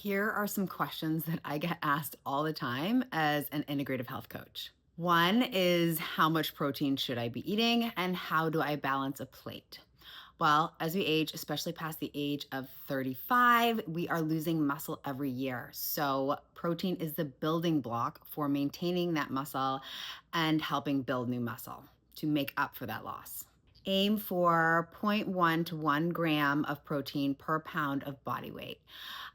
Here are some questions that I get asked all the time as an integrative health coach. One is, how much protein should I be eating and how do I balance a plate? Well, as we age, especially past the age of 35, we are losing muscle every year. So, protein is the building block for maintaining that muscle and helping build new muscle to make up for that loss. Aim for zero point 0.1 to 1 gram of protein per pound of body weight.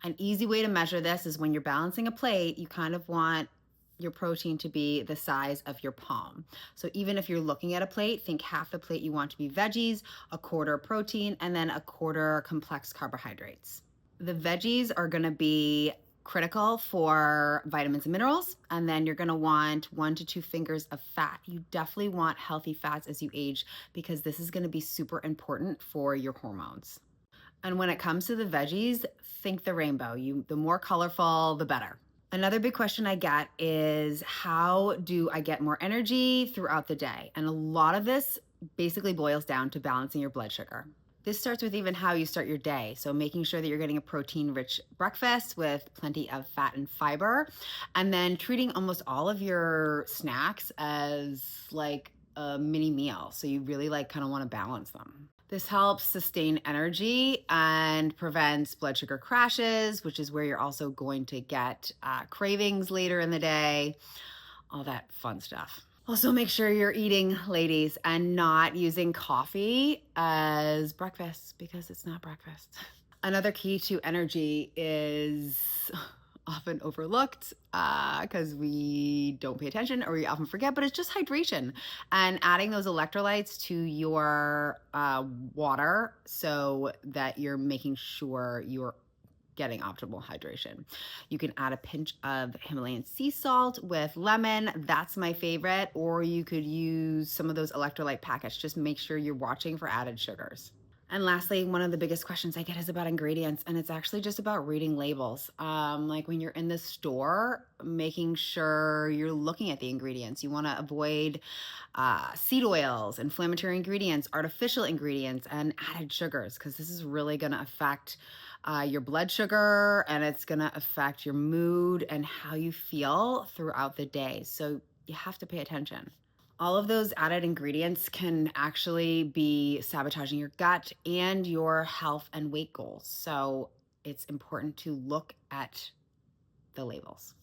An easy way to measure this is when you're balancing a plate, you kind of want your protein to be the size of your palm. So even if you're looking at a plate, think half the plate you want to be veggies, a quarter protein, and then a quarter complex carbohydrates. The veggies are going to be critical for vitamins and minerals, and then you're going to want 1 to 2 fingers of fat. You definitely want healthy fats as you age because this is going to be super important for your hormones. And when it comes to the veggies, think the rainbow. The more colorful, the better. Another big question I get is, how do I get more energy throughout the day? And a lot of this basically boils down to balancing your blood sugar. This starts with even how you start your day. So making sure that you're getting a protein-rich breakfast with plenty of fat and fiber, and then treating almost all of your snacks as like a mini meal. So you really kind of want to balance them. This helps sustain energy and prevents blood sugar crashes, which is where you're also going to get cravings later in the day, all that fun stuff. Also, make sure you're eating, ladies, and not using coffee as breakfast because it's not breakfast. Another key to energy is often overlooked because we don't pay attention or we often forget, but it's just hydration and adding those electrolytes to your water so that you're making sure you're getting optimal hydration. You can add a pinch of Himalayan sea salt with lemon. That's my favorite. Or you could use some of those electrolyte packets. Just make sure you're watching for added sugars. And lastly, one of the biggest questions I get is about ingredients, and it's actually just about reading labels. Like when you're in the store, making sure you're looking at the ingredients. You want to avoid seed oils, inflammatory ingredients, artificial ingredients, and added sugars, because this is really going to affect your blood sugar, and it's going to affect your mood and how you feel throughout the day. So you have to pay attention. All of those added ingredients can actually be sabotaging your gut and your health and weight goals. So it's important to look at the labels.